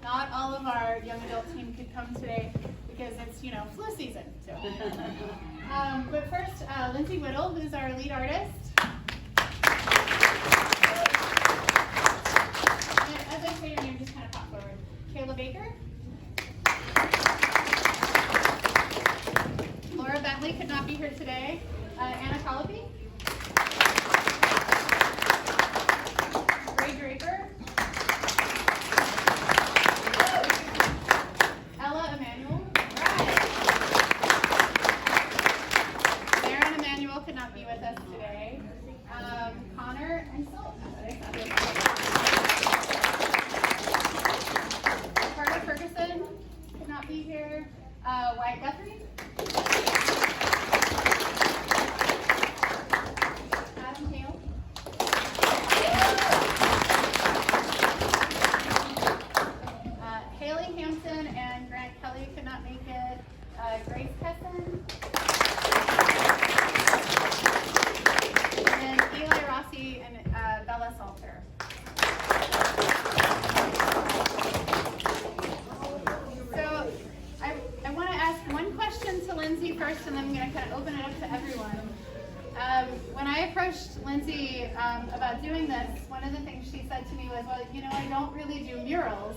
not all of our young adult team could come today because it's, flu season. So. But first, Lindsey Whittle, who's our lead artist. And as I say your name, just kind of pop forward. Kayla Baker. Lura Bentley could not be here today. Anna Collopy. Draper, Emanuel. Marin Emanuel could not be with us today. Connor Enxel. Ferguson could not be here. Wyatt Guthrie. Hale. Hailey, Hampton, and Kelly could not make it. Kessen. And Hale, Rossi, and Bella Salter. So I want to ask one question to Lindsey first, and then I'm going to kind of open it up to everyone. When I approached Lindsey about doing this, one of the things she said to me was, well, I don't really do murals.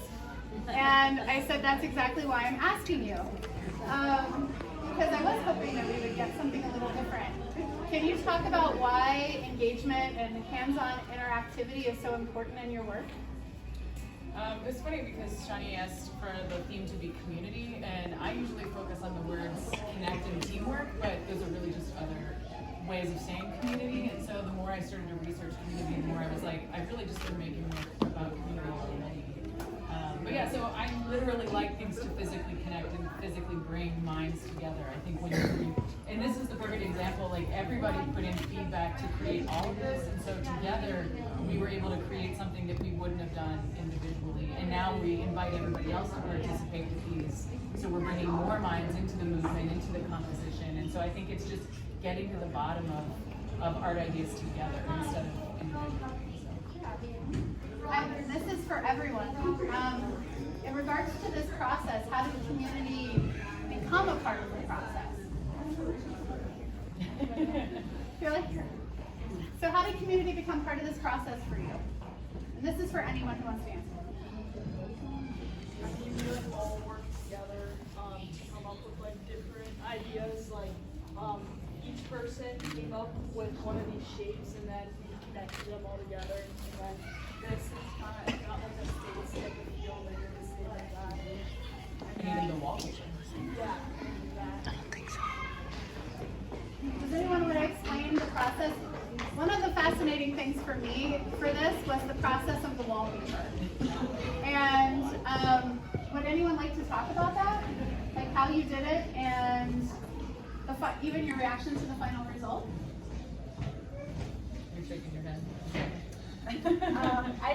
And I said, that's exactly why I'm asking you. Because I was hoping that we would get something a little different. Can you talk about why engagement and hands-on interactivity is so important in your work? It's funny because Shawnee asked for the theme to be community, and I usually focus on the words connect and teamwork, but those are really just other ways of saying community. And so the more I started to research community, the more I was like, I've really just been making work about community already. But yeah, so I literally like things to physically connect and physically bring minds together. I think when and this is the perfect example, like everybody put in feedback to create all of this, and so together we were able to create something that we wouldn't have done individually. And now we invite everybody else to participate with these. So we're bringing more minds into the movement, into the composition. And so I think it's just getting to the bottom of art ideas together instead of individually. This is for everyone. In regards to this process, how did the community become a part of the process? Really? So how did community become part of this process for you? And this is for anyone who wants to answer. I think we would all work together to come up with different ideas. Each person came up with one of these shapes, and then we connected them all together. And then this is kind of got a space type of feel, you're just like that. And even the wallpaper. Yeah. I don't think so. Does anyone want to explain the process? One of the fascinating things for me for this was the process of the wallpaper. And would anyone like to talk about that? Like how you did it and even your reaction to the final result? You're shaking your head. I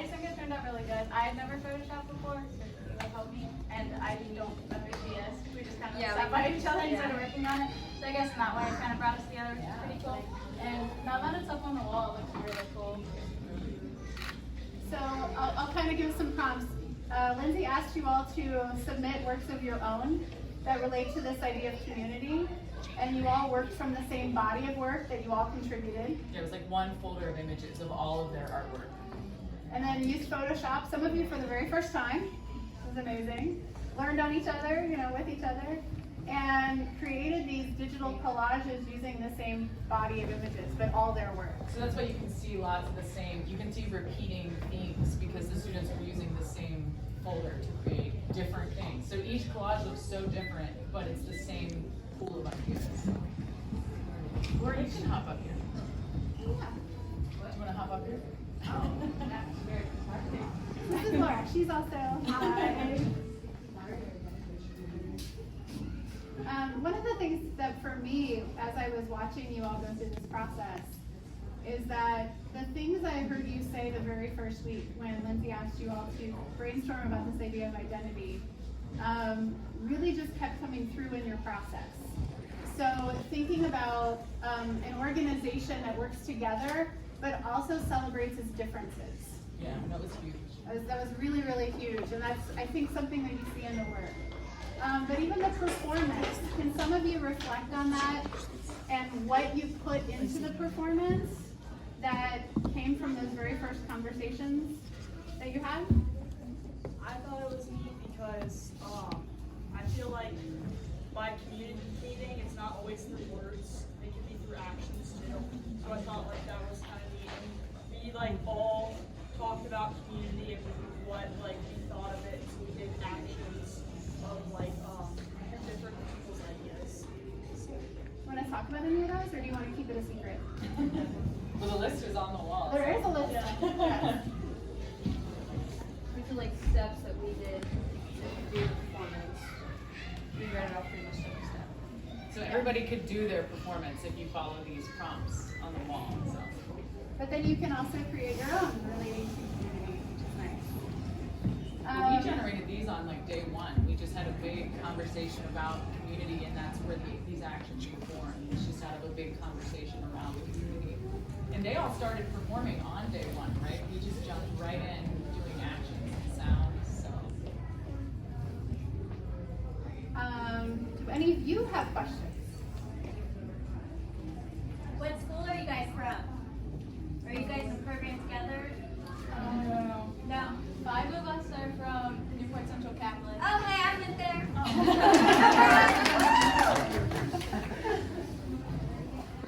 just think it turned out really good. I had never photoshopped before, so Kayla helped me, and I don't understand. We just kind of sat by each other and started working on it. So I guess in that way it kind of brought us together, which is pretty cool. And now that it's up on the wall, it looks really cool. So I'll kind of give some prompts. Lindsey asked you all to submit works of your own that relate to this idea of community. And you all worked from the same body of work that you all contributed. There was like one folder of images of all of their artwork. And then used Photoshop, some of you for the very first time. It was amazing. Learned on each other, with each other. And created these digital collages using the same body of images, but all their work. So that's why you can see lots of the same, you can see repeating themes because the students were using the same folder to create different things. So each collage looks so different, but it's the same pool of ideas. Or you can hop up here. Yeah. Do you want to hop up here? Oh, that's very exciting. This is Laura. She's also hi. One of the things that for me, as I was watching you all go through this process, is that the things I heard you say the very first week when Lindsey asked you all to brainstorm about this idea of identity really just kept coming through in your process. So thinking about an organization that works together but also celebrates its differences. Yeah, that was huge. That was really, really huge, and that's, I think, something that you see in the work. But even the performance, can some of you reflect on that and what you put into the performance that came from those very first conversations that you had? I thought it was neat because I feel like by communicating, it's not always through words, it can be through actions too. So I thought like that was kind of neat. And we like all talked about community and what like we thought of it, so we did actions of like different people's ideas. Want to talk about any of those, or do you want to keep it a secret? Well, the list is on the wall. There is a list. Yeah. Which are like steps that we did to do the performance. We read it off pretty much every step. So everybody could do their performance if you follow these prompts on the wall. So. But then you can also create your own relating to community, which is nice. Well, we generated these on like day one. We just had a big conversation about community, and that's where these actions were born. It's just out of a big conversation around the community. And they all started performing on day one, right? We just jumped right in doing actions and sounds. So. Do any of you have questions? What school are you guys from? Are you guys in program together? No. 5 of us are from Newport Central Catholic. Oh, hey, I went there.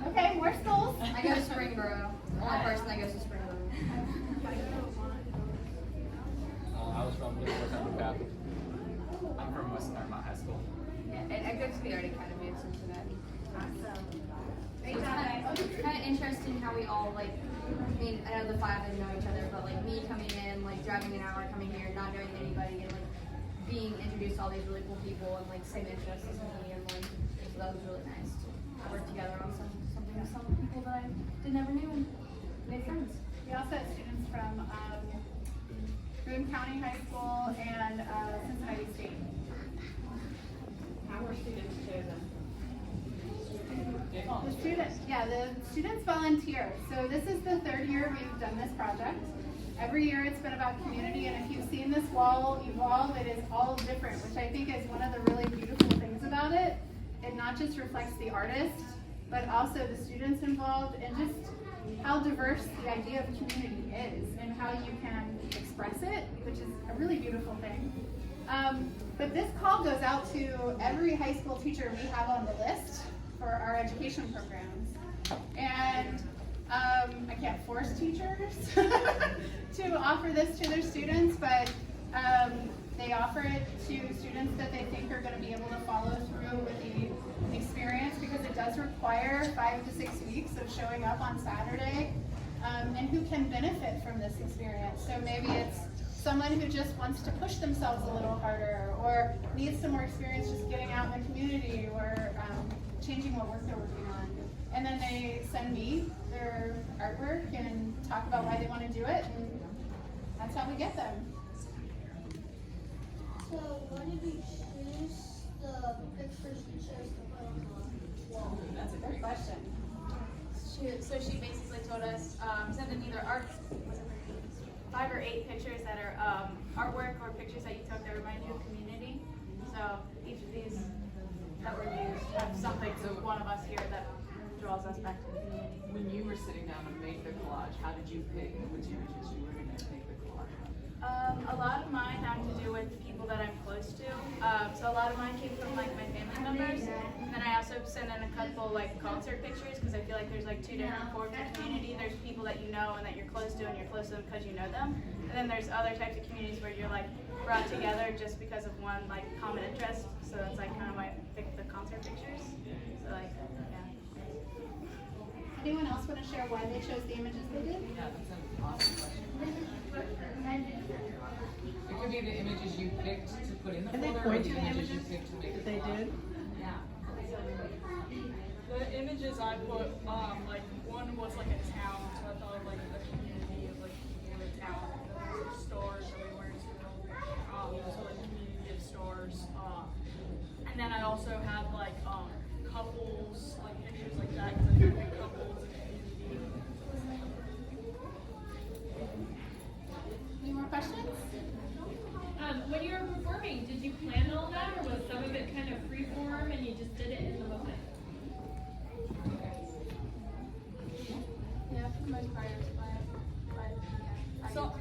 Okay, more schools. I go to Springboro. One person that goes to Springboro. I was from Newport Central Catholic. I'm from West Claremont High School. Yeah, and I go to the Art Academy of Cincinnati. Awesome. Great So job, guys. it's kind of interesting how we all like, I mean, I know the 5 didn't know each other, but like me coming in, like driving an hour, coming here, not knowing anybody, and like being introduced to all these really cool people and like same interests as me, and like, so that was really nice to work together on something with some people that I never knew and made friends. We also had students from Boone County High School and Cincinnati State. Our students chosen. The students volunteer. So this is the 3rd year we've done this project. Every year it's been about community, and if you've seen this wall evolve, it is all different, which I think is one of the really beautiful things about it. It not just reflects the artist, but also the students involved, and just how diverse the idea of community is, and how you can express it, which is a really beautiful thing. But this call goes out to every high school teacher we have on the list for our education programs. And I can't force teachers to offer this to their students, but they offer it to students that they think are going to be able to follow through with the experience, because it does require 5 to 6 weeks of showing up on Saturday, and who can benefit from this experience. So maybe it's someone who just wants to push themselves a little harder, or needs some more experience just getting out in the community, or changing what work they're working on. And then they send me their artwork and talk about why they want to do it, and that's how we get them. So why did we choose the pictures you chose to put on the wall? That's a great question. So she basically told us send in either 5 or 8 pictures that are artwork or pictures that you took that remind you of community. So each of these that were used have something to one of us here that draws us back to the community. When you were sitting down to make the collage, how did you pick which images you were going to make the collage on? A lot of mine have to do with people that I'm close to. So a lot of mine came from like my family members. And then I also sent in a couple like concert pictures, because I feel like there's like 2 different forms of community. There's people that you know and that you're close to, and you're close to them because you know them. And then there's other types of communities where you're like brought together just because of one like common interest. So that's like kind of why I picked the concert pictures. So like, yeah. Anyone else want to share why they chose the images they did? Yeah, that's an awesome question. It could be the images you picked to put in the folder, or the images you picked to make the collage. They did? Yeah. The images I put, like one was like a town, so I thought of like the community of like the town. There's stores everywhere too. So like community of stores. And then I also had like couples, like pictures like that, because I think couples and community. Any more questions? questions? When you were performing, did you plan all that, or was some of it kind of free form and you just did it in the moment? Yeah, for the most part, it was planned. But yeah, So,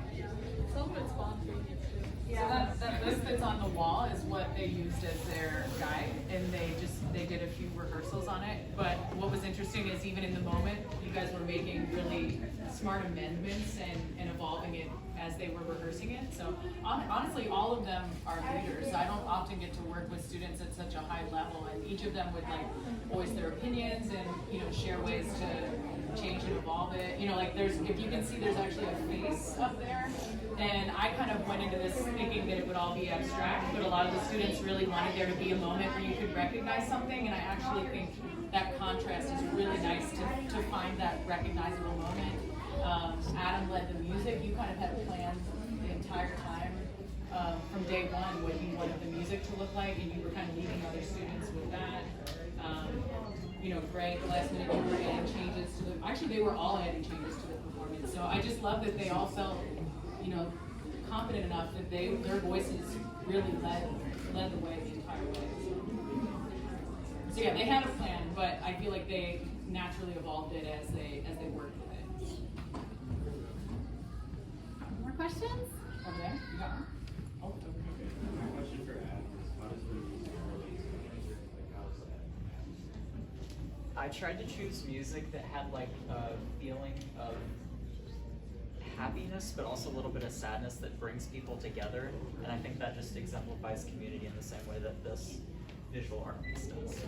some of it's spontaneous too. So that list that's on the wall is what they used as their guide, and they did a few rehearsals on it. But what was interesting is even in the moment, you guys were making really smart amendments and evolving it as they were rehearsing it. So honestly, all of them are leaders. I don't often get to work with students at such a high level, and each of them would like voice their opinions and share ways to change and evolve it. Like if you can see, there's actually a face up there. And I kind of went into this thinking that it would all be abstract, but a lot of the students really wanted there to be a moment where you could recognize something, and I actually think that contrast is really nice to find that recognizable moment. Adam led the music. You kind of had planned the entire time from day one what you wanted the music to look like, and you were kind of leading other students with that. Greg, last minute you were adding changes to actually they were all adding changes to the performance. So I just love that they all felt confident enough that their voices really led the way the entire way. So yeah, they had a plan, but I feel like they naturally evolved it as they worked with it. More questions? Over there, you got one? Oh, okay. My question for Adam is, how does the music relate to nature? Like, how does that? I tried to choose music that had like a feeling of happiness, but also a little bit of sadness that brings people together. And I think that just exemplifies community in the same way that this visual art piece does.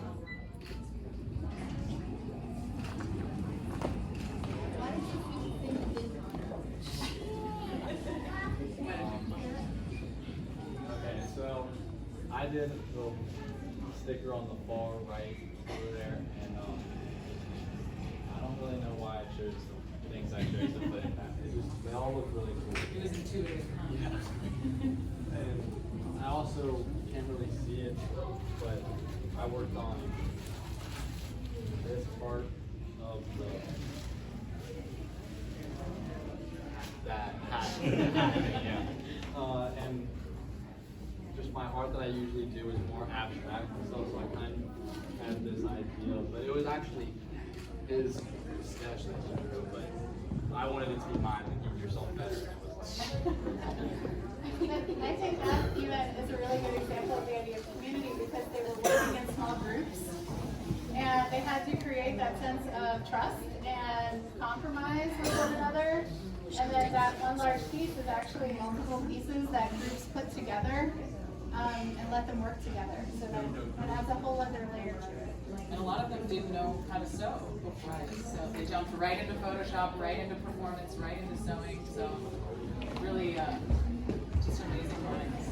Why did you think this Okay, so I did the sticker on the far right over there, and I don't really know why I chose the things I chose to put in that. They all look really cool. It was intuitive. Yeah. And I also can't really see it, but I worked on this part of that hat. Yeah. And just my art that I usually do is more abstract and stuff, so I kind of had this idea, but it was actually his sketch that he drew, but I wanted it to be mine and give yourself better. I think that even is a really good example of the idea of community, because they were working in small groups and they had to create that sense of trust and compromise with one another. And then that one large piece is actually multiple pieces that groups put together and let them work together. So that it adds a whole other layer to it. And a lot of them didn't know how to sew before this, so they jumped right into Photoshop, right into performance, right into sewing. So really just amazing lines.